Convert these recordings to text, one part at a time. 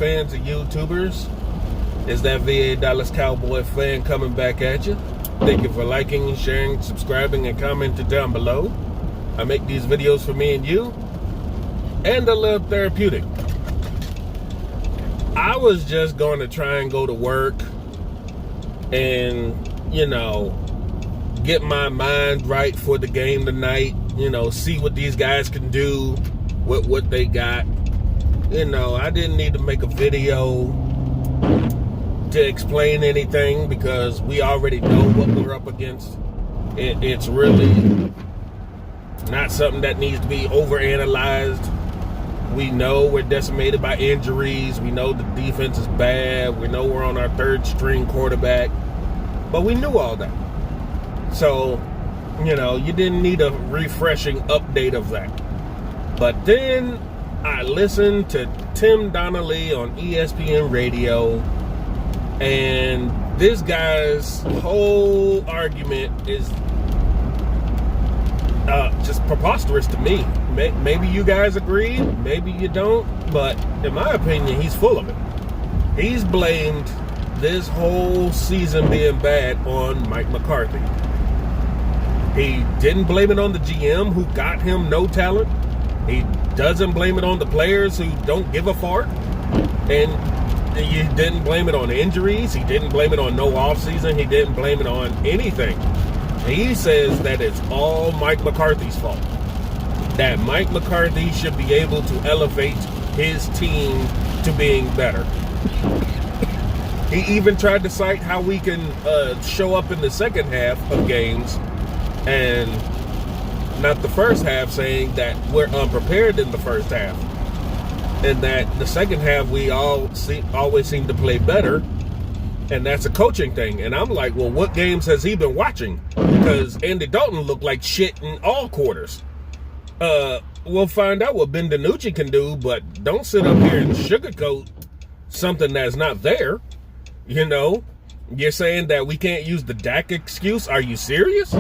fans and YouTubers. It's that VA Dallas Cowboy fan coming back at you. Thank you for liking, sharing, subscribing, and commenting down below. I make these videos for me and you, and a little therapeutic. I was just going to try and go to work and, get my mind right for the game tonight. See what these guys can do with what they got. I didn't need to make a video to explain anything because we already know what we're up against. It's really not something that needs to be overanalyzed. We know we're decimated by injuries. We know the defense is bad. We know we're on our third string quarterback. But we knew all that. So, you didn't need a refreshing update of that. But then I listened to Tim Donnelly on ESPN radio, and this guy's whole argument is just preposterous to me. Maybe you guys agree, maybe you don't, but in my opinion, he's full of it. He's blamed this whole season being bad on Mike McCarthy. He didn't blame it on the GM who got him no talent. He doesn't blame it on the players who don't give a fart. And he didn't blame it on injuries. He didn't blame it on no offseason. He didn't blame it on anything. He says that it's all Mike McCarthy's fault. That Mike McCarthy should be able to elevate his team to being better. He even tried to cite how we can show up in the second half of games and not the first half, saying that we're unprepared in the first half, and that the second half we always seem to play better, and that's a coaching thing. And I'm like, well, what games has he been watching? Because Andy Dalton looked like shit in all quarters. We'll find out what Ben DiNucci can do, but don't sit up here and sugarcoat something that's not there. You're saying that we can't use the Dak excuse? Are you serious?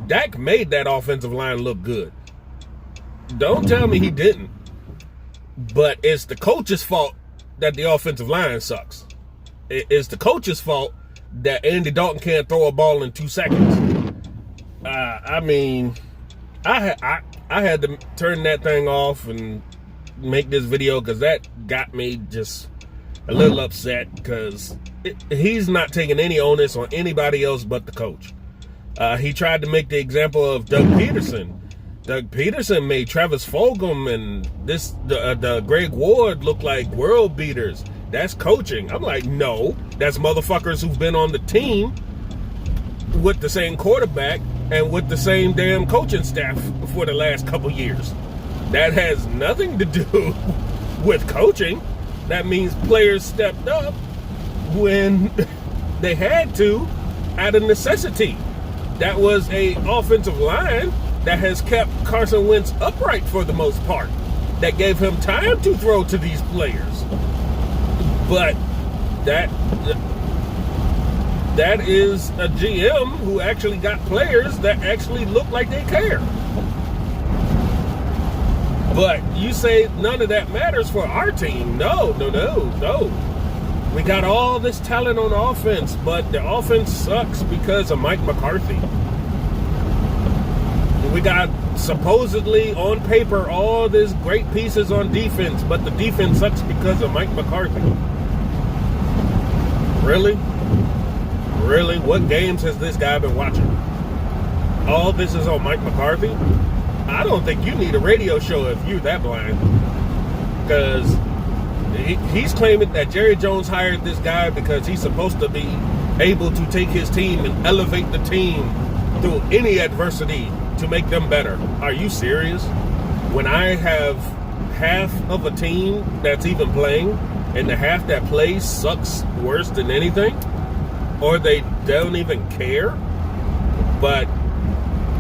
Dak made that offensive line look good. Don't tell me he didn't. But it's the coach's fault that the offensive line sucks. It's the coach's fault that Andy Dalton can't throw a ball in 2 seconds. I had to turn that thing off and make this video because that got me just a little upset, because he's not taking any onus on anybody else but the coach. He tried to make the example of Doug Peterson. Doug Peterson made Travis Fulgham and the Greg Ward look like world beaters. That's coaching. I'm like, no, that's motherfuckers who've been on the team with the same quarterback and with the same damn coaching staff for the last couple years. That has nothing to do with coaching. That means players stepped up when they had to out of necessity. That was a offensive line that has kept Carson Wentz upright for the most part. That gave him time to throw to these players. But that is a GM who actually got players that actually look like they care. But you say none of that matters for our team. No. We got all this talent on offense, but the offense sucks because of Mike McCarthy. We got supposedly on paper all these great pieces on defense, but the defense sucks because of Mike McCarthy. Really? What games has this guy been watching? All this is on Mike McCarthy? I don't think you need a radio show if you're that blind. Because he's claiming that Jerry Jones hired this guy because he's supposed to be able to take his team and elevate the team through any adversity to make them better. Are you serious? When I have half of a team that's even playing, and the half that plays sucks worse than anything, or they don't even care, but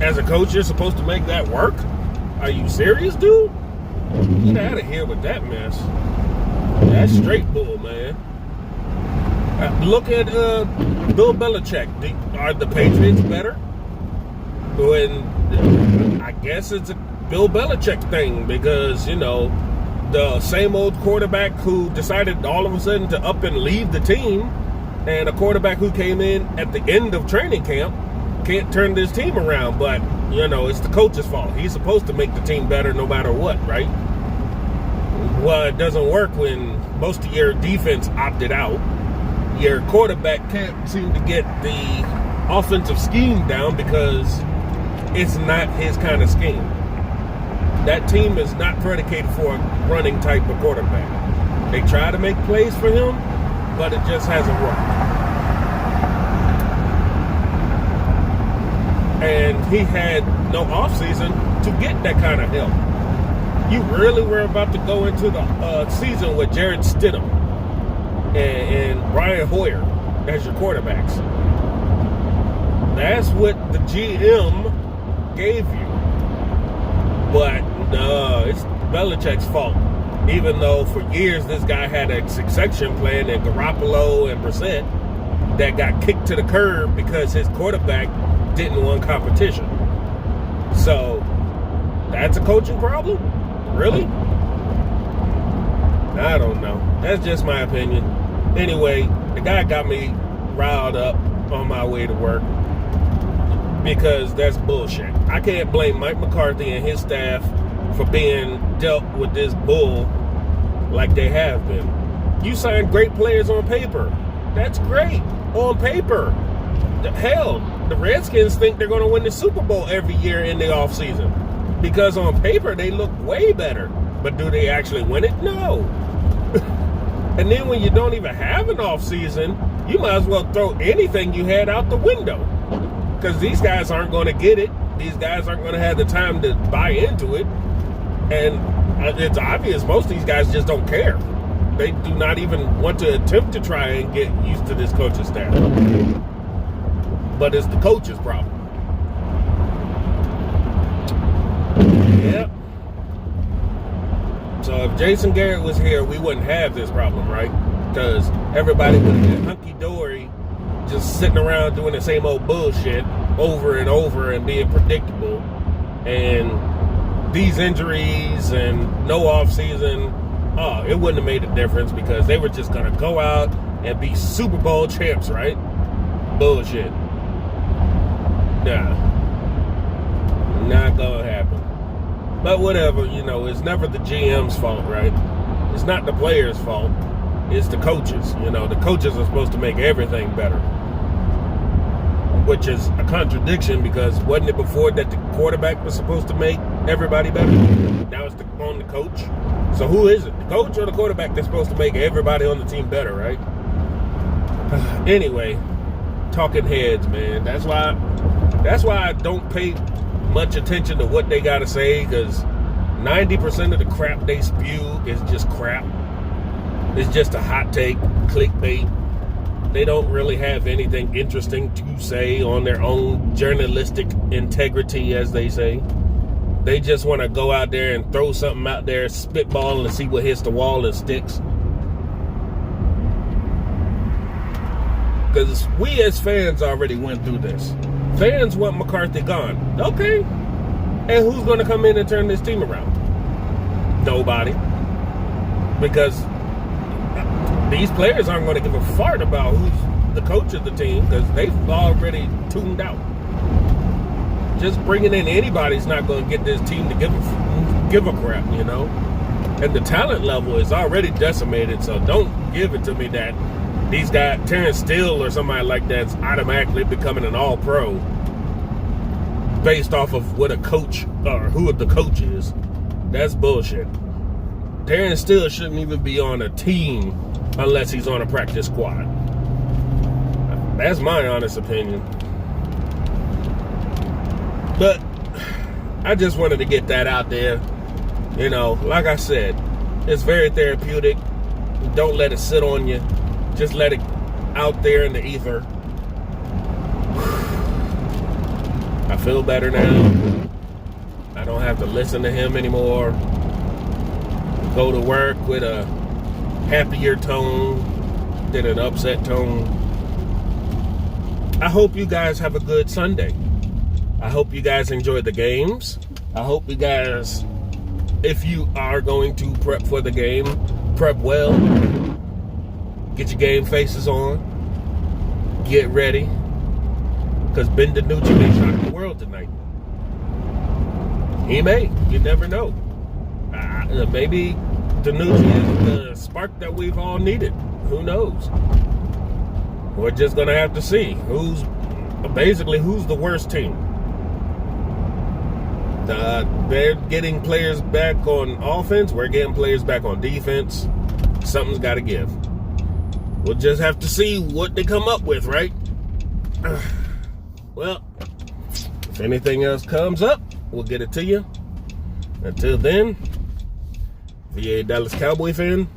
as a coach, you're supposed to make that work? Are you serious, dude? Get out of here with that mess. That's straight bull, man. Look at Bill Belichick. Are the Patriots better? When I guess it's a Bill Belichick thing because, the same old quarterback who decided all of a sudden to up and leave the team, and a quarterback who came in at the end of training camp can't turn this team around. But, it's the coach's fault. He's supposed to make the team better no matter what, right? Well, it doesn't work when most of your defense opted out. Your quarterback can't seem to get the offensive scheme down because it's not his kind of scheme. That team is not predicated for a running type of quarterback. They try to make plays for him, but it just hasn't worked. And he had no offseason to get that kind of help. You really were about to go into the season with Jarrett Stidham and Brian Hoyer as your quarterbacks. That's what the GM gave you. But it's Belichick's fault. Even though for years this guy had a succession plan in Garoppolo and Brissett that got kicked to the curb because his quarterback didn't want competition. So that's a coaching problem? Really? I don't know. That's just my opinion. Anyway, the guy got me riled up on my way to work because that's bullshit. I can't blame Mike McCarthy and his staff for being dealt with this bull like they have been. You signed great players on paper. That's great on paper. Hell, the Redskins think they're going to win the Super Bowl every year in the offseason because on paper they look way better. But do they actually win it? No. And then when you don't even have an offseason, you might as well throw anything you had out the window because these guys aren't going to get it. These guys aren't going to have the time to buy into it. And it's obvious most of these guys just don't care. They do not even want to attempt to try and get used to this coaching staff. But it's the coach's problem. Yep. So if Jason Garrett was here, we wouldn't have this problem, right? Because everybody would have been hunky-dory, just sitting around doing the same old bullshit over and over and being predictable. And these injuries and no offseason, it wouldn't have made a difference because they were just going to go out and be Super Bowl champs, right? Bullshit. Nah. Not going to happen. But whatever, it's never the GM's fault, right? It's not the players' fault. It's the coaches. The coaches are supposed to make everything better. Which is a contradiction because wasn't it before that the quarterback was supposed to make everybody better? Now it's on the coach. So who is it? The coach or the quarterback that's supposed to make everybody on the team better, right? Anyway, talking heads, man. That's why I don't pay much attention to what they got to say because 90% of the crap they spew is just crap. It's just a hot take, clickbait. They don't really have anything interesting to say on their own journalistic integrity, as they say. They just want to go out there and throw something out there, spitball, and see what hits the wall and sticks. Because we as fans already went through this. Fans want McCarthy gone. Okay. And who's going to come in and turn this team around? Nobody. Because these players aren't going to give a fart about who's the coach of the team because they've already tuned out. Just bringing in anybody's not going to get this team to give a crap, And the talent level is already decimated, so don't give it to me that these guys, Terrence Steele or somebody like that's automatically becoming an all-pro based off of what a coach or who the coach is. That's bullshit. Terrence Steele shouldn't even be on a team unless he's on a practice squad. That's my honest opinion. But I just wanted to get that out there. Like I said, it's very therapeutic. Don't let it sit on you. Just let it out there in the ether. I feel better now. I don't have to listen to him anymore. Go to work with a happier tone than an upset tone. I hope you guys have a good Sunday. I hope you guys enjoy the games. I hope you guys if you are going to prep for the game, prep well. Get your game faces on. Get ready. Because Ben DiNucci may shock the world tonight. He may. You never know. Maybe DiNucci is the spark that we've all needed. Who knows? We're just going to have to see who's the worst team. They're getting players back on offense. We're getting players back on defense. Something's got to give. We'll just have to see what they come up with, right? Well, if anything else comes up, we'll get it to you. Until then, if you're a Dallas Cowboy fan,